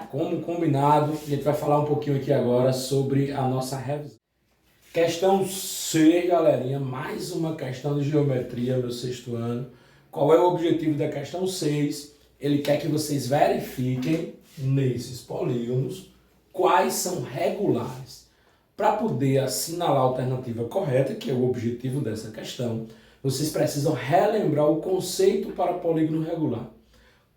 né? Como combinado, a gente vai falar um pouquinho aqui agora sobre a nossa revisão. Questão C, galerinha, mais uma questão de geometria no sexto ano. Qual é o objetivo da questão 6? Ele quer que vocês verifiquem nesses polígonos quais são regulares. Para poder assinalar a alternativa correta, que é o objetivo dessa questão, vocês precisam relembrar o conceito para polígono regular.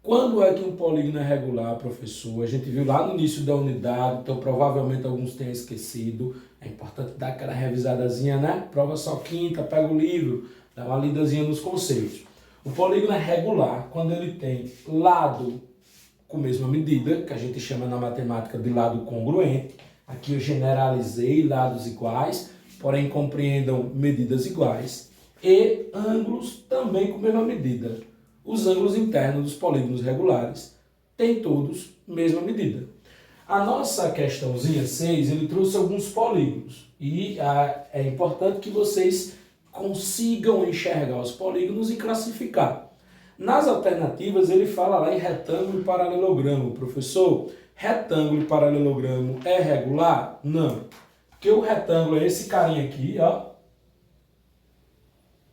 Quando é que um polígono é regular, professor? A gente viu lá no início da unidade, então provavelmente alguns tenham esquecido. É importante dar aquela revisadazinha, né? Prova só quinta, pega o livro, dá uma lidazinha nos conceitos. O polígono é regular quando ele tem lado com mesma medida, que a gente chama na matemática de lado congruente. Aqui eu generalizei lados iguais, porém compreendam medidas iguais. E ângulos também com mesma medida. Os ângulos internos dos polígonos regulares têm todos mesma medida. A nossa questãozinha 6, ele trouxe alguns polígonos. E é importante que vocês consigam enxergar os polígonos e classificar. Nas alternativas, ele fala lá em retângulo e paralelogramo. Professor, retângulo e paralelogramo é regular? Não. Porque o retângulo é esse carinha aqui, ó.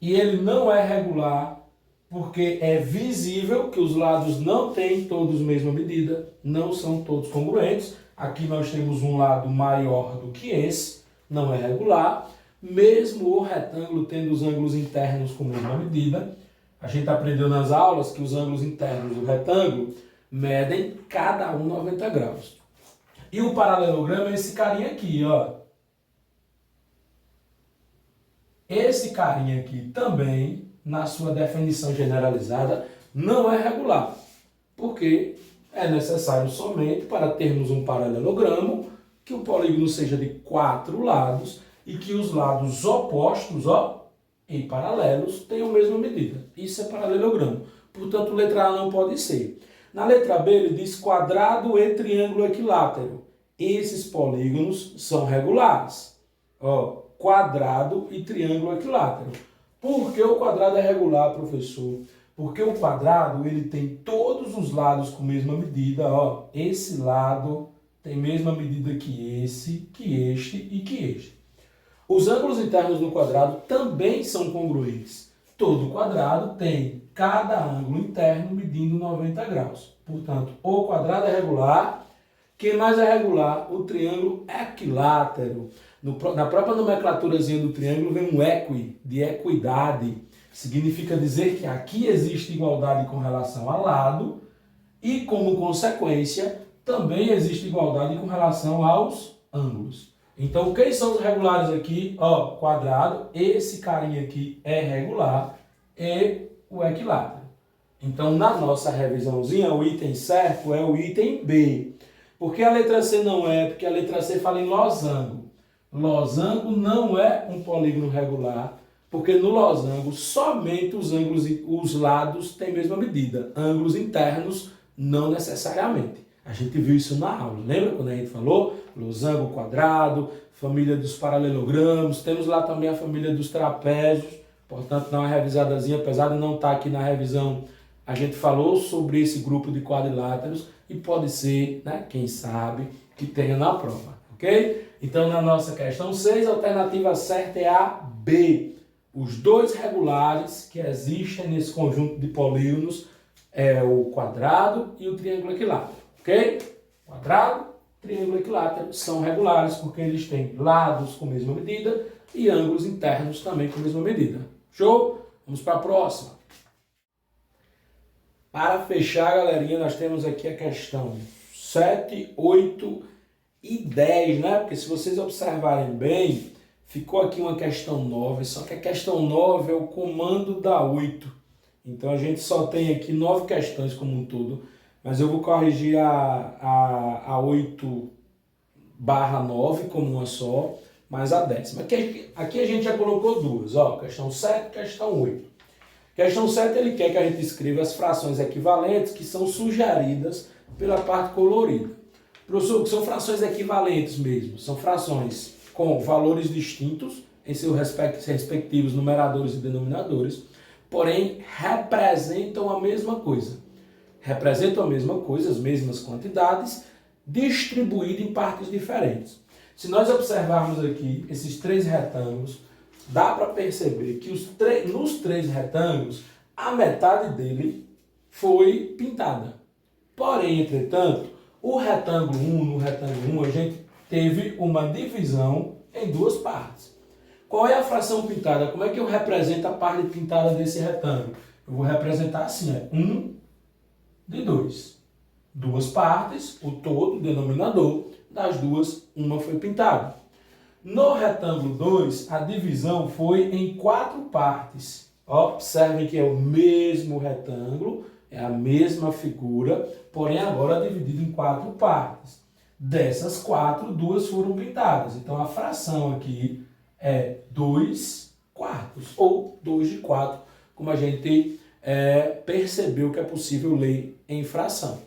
E ele não é regular porque é visível que os lados não têm todos a mesma medida, não são todos congruentes. Aqui nós temos um lado maior do que esse, não é regular. Mesmo o retângulo tendo os ângulos internos com a mesma medida, a gente aprendeu nas aulas que os ângulos internos do retângulo medem cada um 90 graus. E o paralelogramo é esse carinha aqui, ó. Esse carinha aqui também, na sua definição generalizada, não é regular, porque é necessário somente para termos um paralelogramo que o polígono seja de 4 lados e que os lados opostos, ó, e paralelos tenham a mesma medida. Isso é paralelogramo. Portanto, letra A não pode ser. Na letra B, ele diz quadrado e triângulo equilátero. Esses polígonos são regulares. Ó, quadrado e triângulo equilátero. Por que o quadrado é regular, professor? Porque o quadrado ele tem todos os lados com a mesma medida. Ó. Esse lado tem a mesma medida que esse, que este e que este. Os ângulos internos do quadrado também são congruentes. Todo quadrado tem cada ângulo interno medindo 90 graus. Portanto, o quadrado é regular. Quem mais é regular? O triângulo equilátero. Na própria nomenclaturazinha do triângulo vem um equi, de equidade. Significa dizer que aqui existe igualdade com relação ao lado e, como consequência, também existe igualdade com relação aos ângulos. Então, quem são os regulares aqui? Ó, quadrado, esse carinha aqui é regular e o equilátero. Então, na nossa revisãozinha, o item certo é o item B. Por que a letra C não é? Porque a letra C fala em losango. Losango não é um polígono regular, porque no losango somente os ângulos e os lados têm a mesma medida. Ângulos internos não necessariamente. A gente viu isso na aula. Lembra quando a gente falou? Losango quadrado, família dos paralelogramos, temos lá também a família dos trapézios. Portanto, dá uma revisadazinha, apesar de não estar aqui na revisão, a gente falou sobre esse grupo de quadriláteros e pode ser, né, quem sabe, que tenha na prova, ok? Então, na nossa questão 6, a alternativa certa é a B. Os dois regulares que existem nesse conjunto de polígonos é o quadrado e o triângulo equilátero, ok? Quadrado, triângulo equilátero são regulares porque eles têm lados com a mesma medida e ângulos internos também com a mesma medida. Show? Vamos para a próxima. Para fechar, galerinha, nós temos aqui a questão 7, 8 e 10, né? Porque se vocês observarem bem, ficou aqui uma questão 9, só que a questão 9 é o comando da 8. Então a gente só tem aqui 9 questões como um todo, mas eu vou corrigir a 8/9 como uma só, mais a 10ª. Aqui a gente já colocou duas, ó, questão 7 e questão 8. Questão 7, ele quer que a gente escreva as frações equivalentes que são sugeridas pela parte colorida. Professor, que são frações equivalentes mesmo? São frações com valores distintos em seus respectivos numeradores e denominadores, porém representam a mesma coisa. Representam a mesma coisa, as mesmas quantidades, distribuído em partes diferentes. Se nós observarmos aqui esses três retângulos, dá para perceber que nos três retângulos, a metade dele foi pintada. Porém, entretanto, o retângulo 1, no retângulo 1, a gente teve uma divisão em duas partes. Qual é a fração pintada? Como é que eu represento a parte pintada desse retângulo? Eu vou representar assim, 1 de 2. Duas partes, o todo, o denominador, das duas, uma foi pintada. No retângulo 2, a divisão foi em 4 partes. Observem que é o mesmo retângulo, é a mesma figura, porém agora dividido em 4 partes. Dessas 4, 2 foram pintadas. Então a fração aqui é 2 quartos, ou 2 de 4, como a gente percebeu que é possível ler em fração.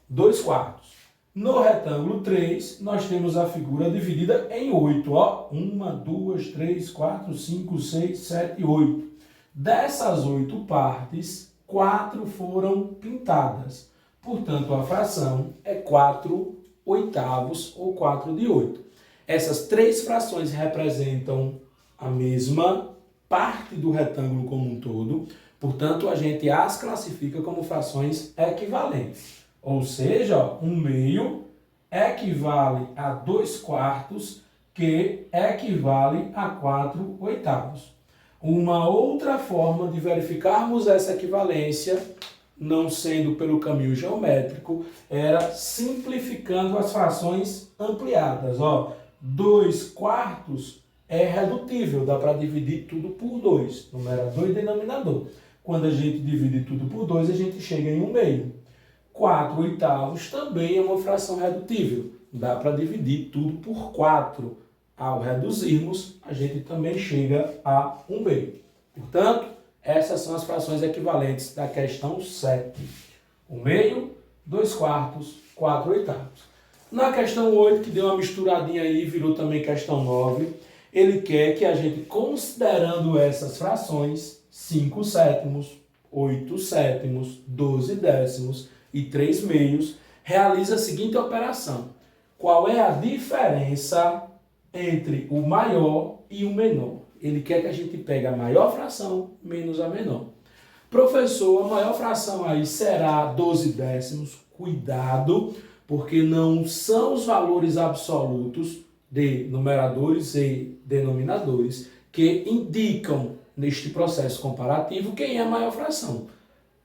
2 quartos. No retângulo 3, nós temos a figura dividida em 8. 1, 2, 3, 4, 5, 6, 7, 8. Dessas 8 partes, 4 foram pintadas. Portanto, a fração é 4 oitavos ou 4 de 8. Essas três frações representam a mesma parte do retângulo como um todo. Portanto, a gente as classifica como frações equivalentes. Ou seja, 1/2 equivale a 2 quartos, que equivale a 4 oitavos. Uma outra forma de verificarmos essa equivalência, não sendo pelo caminho geométrico, era simplificando as frações ampliadas. 2 quartos é redutível, dá para dividir tudo por 2, numerador e denominador. Quando a gente divide tudo por 2, a gente chega em 1/2. 4 oitavos também é uma fração redutível. Dá para dividir tudo por 4. Ao reduzirmos, a gente também chega a 1/2. Portanto, essas são as frações equivalentes da questão 7. 1/2, 2 quartos, 4 oitavos. Na questão 8, que deu uma misturadinha aí, virou também questão 9, ele quer que a gente, considerando essas frações, 5 sétimos, 8 sétimos, 12 décimos, e 3 meios, realiza a seguinte operação. Qual é a diferença entre o maior e o menor? Ele quer que a gente pegue a maior fração menos a menor. Professor, a maior fração aí será 12 décimos. Cuidado, porque não são os valores absolutos de numeradores e denominadores que indicam neste processo comparativo quem é a maior fração.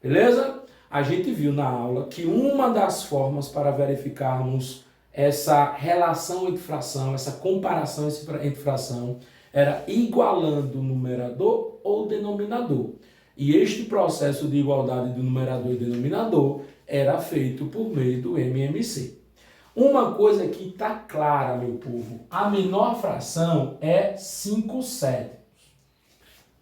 Beleza? A gente viu na aula que uma das formas para verificarmos essa relação entre fração, essa comparação entre fração, era igualando o numerador ou denominador. E este processo de igualdade do numerador e denominador era feito por meio do MMC. Uma coisa que está clara, meu povo, a menor fração é 5 sétimos.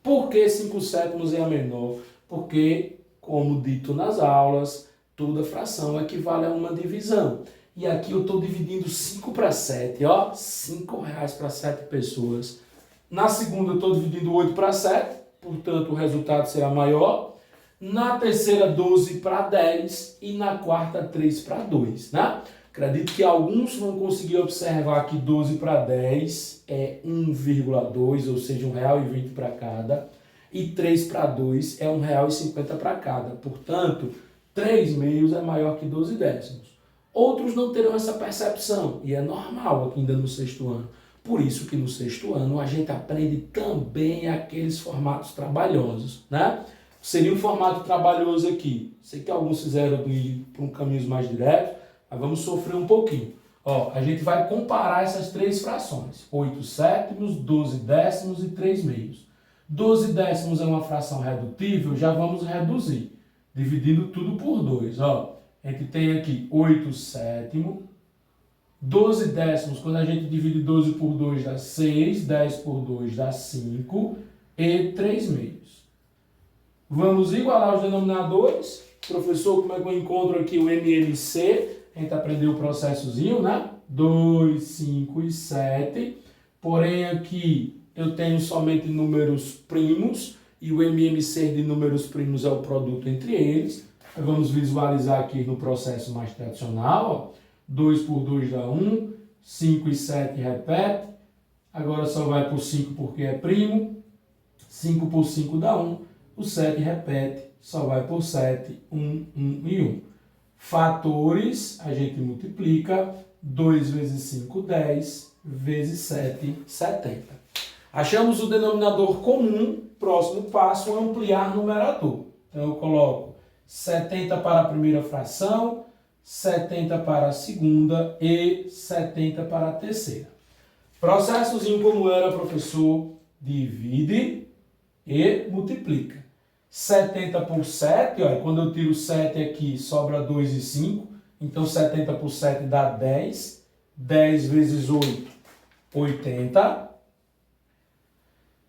Por que 5 sétimos é a menor? Porque, como dito nas aulas, toda fração equivale a uma divisão. E aqui eu estou dividindo 5 para 7, R$ 5 para 7 pessoas. Na segunda eu estou dividindo 8 para 7, portanto o resultado será maior. Na terceira, 12 para 10 e na quarta, 3 para 2, né? Acredito que alguns vão conseguir observar que 12 para 10 é 1,2, ou seja, R$ 1,20 para cada. E 3 para 2 é R$ 1,50 para cada. Portanto, 3 meios é maior que 12 décimos. Outros não terão essa percepção, e é normal aqui ainda no sexto ano. Por isso que no sexto ano a gente aprende também aqueles formatos trabalhosos, né? Seria um formato trabalhoso aqui. Sei que alguns fizeram ir por um caminho mais direto, mas vamos sofrer um pouquinho. A gente vai comparar essas três frações. 8 sétimos, 12 décimos e 3 meios. 12 décimos é uma fração redutível, já vamos reduzir, dividindo tudo por 2. A gente tem aqui 8 sétimos, 12 décimos, quando a gente divide 12 por 2 dá 6, 10 por 2 dá 5 e 3 meios. Vamos igualar os denominadores. Professor, como é que eu encontro aqui o MMC? A gente aprendeu o processozinho, né? 2, 5 e 7. Porém, aqui eu tenho somente números primos e o MMC de números primos é o produto entre eles. Vamos visualizar aqui no processo mais tradicional. 2 por 2 dá 1, 5 e 7 repete, agora só vai por 5 porque é primo, 5 por 5 dá 1, o 7 repete, só vai por 7, 1, 1 e 1. Fatores, a gente multiplica, 2 vezes 5, 10, vezes 7, 70. Achamos o denominador comum, próximo passo, ampliar numerador. Então eu coloco 70 para a primeira fração, 70 para a segunda e 70 para a terceira. Processozinho como era, professor, divide e multiplica. 70 por 7, olha, quando eu tiro 7 aqui, sobra 2 e 5. Então, 70 por 7 dá 10. 10 vezes 8, 80.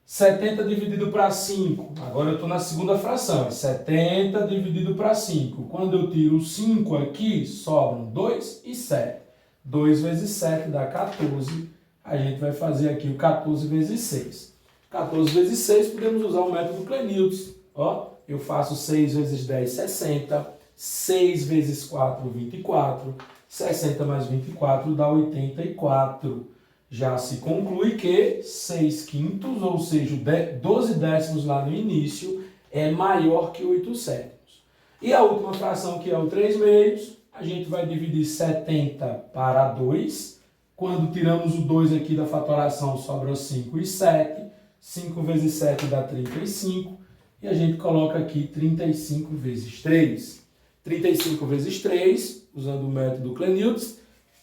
70 dividido para 5. Agora eu estou na segunda fração. 70 dividido para 5. Quando eu tiro 5 aqui, sobram 2 e 7. 2 vezes 7 dá 14. A gente vai fazer aqui o 14 vezes 6. 14 vezes 6, podemos usar o método Clenildes. Ó, eu faço 6 vezes 10, 60. 6 vezes 4, 24. 60 mais 24 dá 84. Já se conclui que 6 quintos, ou seja, 12 décimos lá no início, é maior que 8 sétimos. E a última fração, que é o 3 meios, a gente vai dividir 70 para 2. Quando tiramos o 2 aqui da fatoração, sobra 5 e 7. 5 vezes 7 dá 35. E a gente coloca aqui 35 vezes 3. 35 vezes 3, usando o método Clenildes.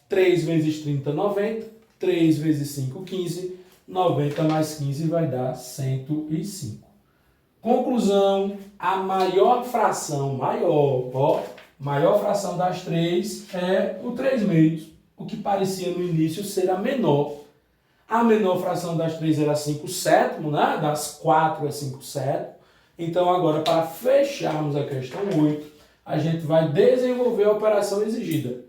3 vezes 30, 90. 3 vezes 5, 15. 90 mais 15 vai dar 105. Conclusão, a maior fração, maior fração das 3 é o 3 meios. O que parecia no início ser a menor. A menor fração das 3 era 5 sétimos, né? Das 4 é 5 sétimos. Então, agora, para fecharmos a questão 8, a gente vai desenvolver a operação exigida.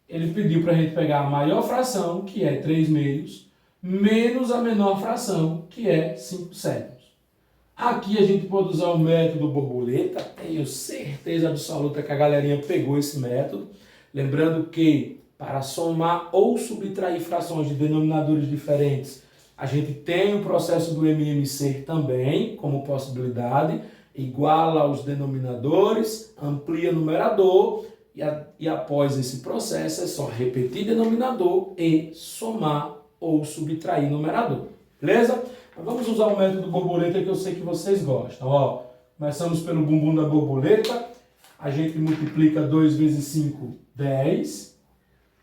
Ele pediu para a gente pegar a maior fração, que é 3 meios, menos a menor fração, que é 5 sétimos. Aqui a gente pode usar o método borboleta. Tenho certeza absoluta que a galerinha pegou esse método. Lembrando que, para somar ou subtrair frações de denominadores diferentes, a gente tem o processo do MMC também, como possibilidade, iguala os denominadores, amplia o numerador, e após esse processo é só repetir denominador e somar ou subtrair numerador. Beleza? Mas vamos usar o método borboleta que eu sei que vocês gostam. Ó, começamos pelo bumbum da borboleta, a gente multiplica 2 vezes 5, 10.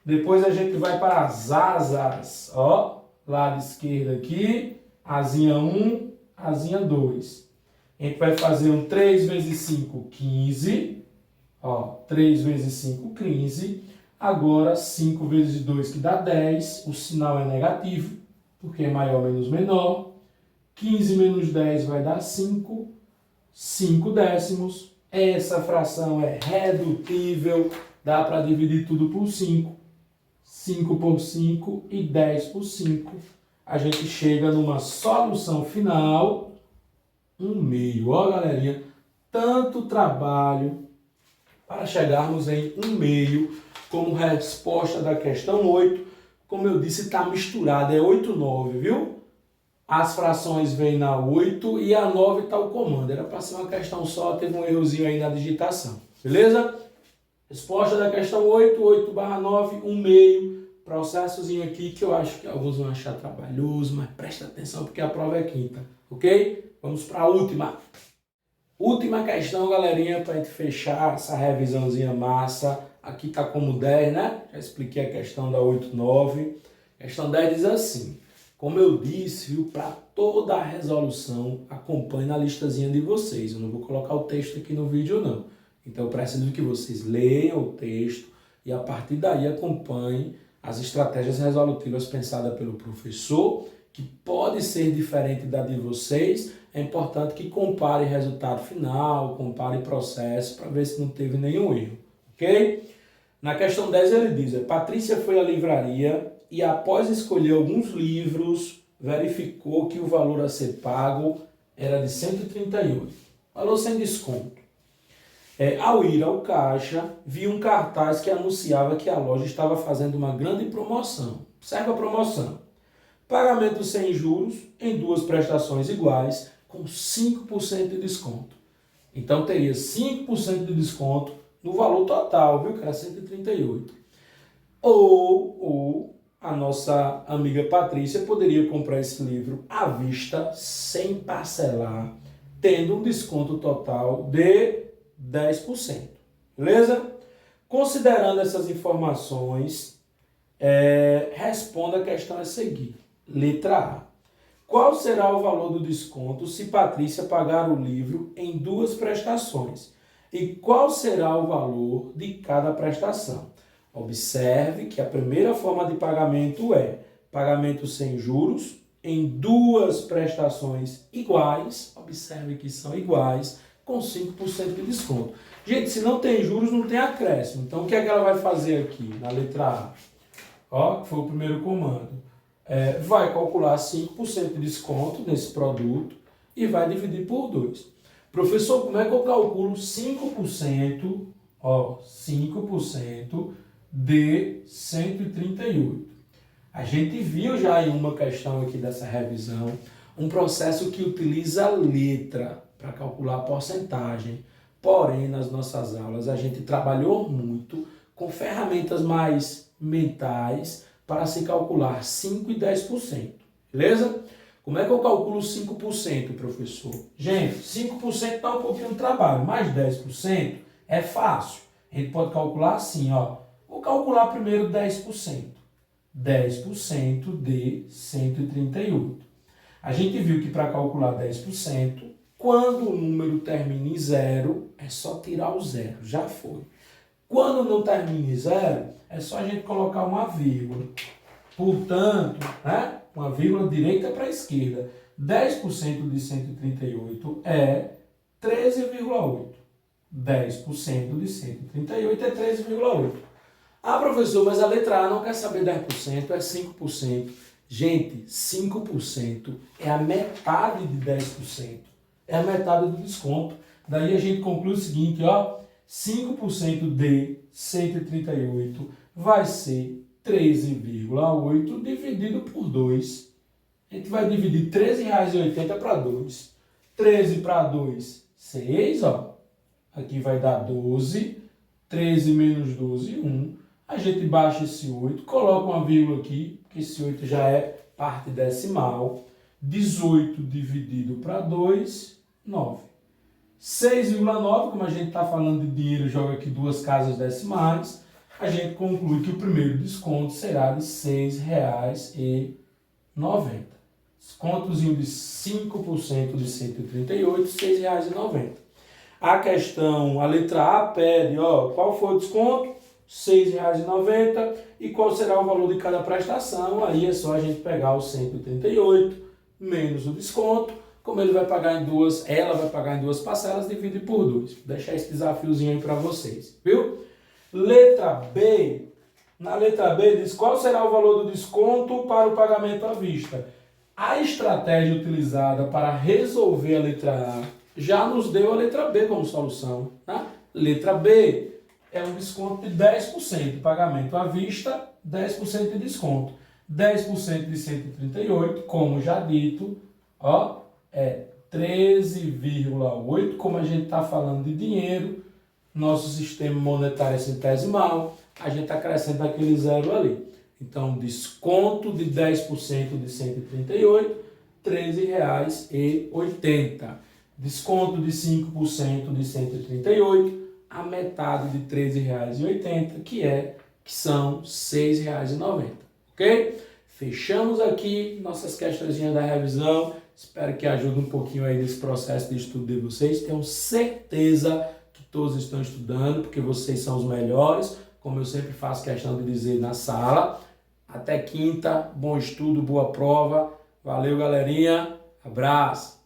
Depois a gente vai para as asas, ó. Lado esquerdo aqui, asinha 1, asinha 2. A gente vai fazer um 3 vezes 5, 15. Ó, 3 vezes 5, 15. Agora, 5 vezes 2, que dá 10. O sinal é negativo, porque é maior menos menor. 15 menos 10 vai dar 5. 5 décimos. Essa fração é redutível. Dá para dividir tudo por 5. 5 por 5 e 10 por 5. A gente chega numa solução final, 1 meio. Ó, galerinha, tanto trabalho para chegarmos em 1 meio como resposta da questão 8. Como eu disse, está misturado, é 8, 9, viu? As frações vêm na 8 e a 9 está o comando. Era para ser uma questão só, teve um errozinho aí na digitação. Beleza? Resposta da questão 8, 8/9, 1 meio. Processozinho aqui que eu acho que alguns vão achar trabalhoso, mas presta atenção porque a prova é quinta, ok? Vamos para a última. Última questão, galerinha, para a gente fechar essa revisãozinha massa. Aqui está como 10, né? Já expliquei a questão da 8, 9. Questão 10 diz assim. Como eu disse, viu, para toda a resolução, acompanhe na listazinha de vocês. Eu não vou colocar o texto aqui no vídeo, não. Então, eu preciso que vocês leiam o texto e, a partir daí, acompanhem as estratégias resolutivas pensadas pelo professor, que pode ser diferente da de vocês. É importante que compare resultado final, compare processo, para ver se não teve nenhum erro, ok? Na questão 10 ele diz, Patrícia foi à livraria e após escolher alguns livros, verificou que o valor a ser pago era de 138. Valor sem desconto. Ao ir ao caixa, vi um cartaz que anunciava que a loja estava fazendo uma grande promoção. Observa a promoção. Pagamento sem juros em 2 prestações iguais com 5% de desconto. Então teria 5% de desconto no valor total, viu? Que era 138. Ou a nossa amiga Patrícia poderia comprar esse livro à vista, sem parcelar, tendo um desconto total de 10%. Beleza? Considerando essas informações, responda a questão a seguir. Letra A. Qual será o valor do desconto se Patrícia pagar o livro em 2 prestações? E qual será o valor de cada prestação? Observe que a primeira forma de pagamento é pagamento sem juros em 2 prestações iguais. Observe que são iguais, com 5% de desconto. Gente, se não tem juros, não tem acréscimo. Então, o que é que ela vai fazer aqui na letra A? Ó, que foi o primeiro comando. Vai calcular 5% de desconto nesse produto e vai dividir por 2. Professor, como é que eu calculo 5%, 5% de 138? A gente viu já em uma questão aqui dessa revisão, um processo que utiliza a letra para calcular a porcentagem. Porém, nas nossas aulas, a gente trabalhou muito com ferramentas mais mentais para se calcular 5% e 10%. Beleza? Como é que eu calculo 5%, professor? Gente, 5% dá um pouquinho de trabalho, mas 10% é fácil. A gente pode calcular assim, ó. Vou calcular primeiro 10%. 10% de 138. A gente viu que para calcular 10%, quando o número termina em 0, é só tirar o 0, já foi. Quando não termina em 0, é só a gente colocar uma vírgula. Portanto, uma vírgula direita para a esquerda. 10% de 138 é 13,8. 10% de 138 é 13,8. Ah, professor, mas a letra A não quer saber 10%, é 5%. Gente, 5% é a metade de 10%. É a metade do desconto. Daí a gente conclui o seguinte, 5% de 138 vai ser 13,8 dividido por 2. A gente vai dividir R$13,80 para 2. 13 para 2, 6, Aqui vai dar 12. 13 menos 12, 1. A gente baixa esse 8, coloca uma vírgula aqui, porque esse 8 já é parte decimal. 18 dividido para 2, 9. 6,9, como a gente está falando de dinheiro, joga aqui 2 casas decimais. A gente conclui que o primeiro desconto será de R$ 6,90. Descontozinho de 5% de 138, R$ 6,90. A questão, a letra A pede, qual foi o desconto? R$ 6,90. E qual será o valor de cada prestação? Aí é só a gente pegar o 138 menos o desconto. Como ele vai pagar ela vai pagar em 2 parcelas, divide por 2. Vou deixar esse desafiozinho aí para vocês, viu? Letra B. Na letra B diz qual será o valor do desconto para o pagamento à vista. A estratégia utilizada para resolver a letra A já nos deu a letra B como solução. Tá? Letra B é um desconto de 10%, pagamento à vista, 10% de desconto. 10% de 138, como já dito, é 13,8, como a gente está falando de dinheiro, nosso sistema monetário é centesimal, a gente acrescenta aquele zero ali. Então, desconto de 10% de 138, R$ 13,80. Desconto de 5% de 138, a metade de R$ 13,80, que são R$ 6,90. Ok? Fechamos aqui nossas questõezinhas da revisão. Espero que ajude um pouquinho aí nesse processo de estudo de vocês. Tenho certeza que todos estão estudando, porque vocês são os melhores, como eu sempre faço questão de dizer na sala. Até quinta, bom estudo, boa prova. Valeu, galerinha. Abraço.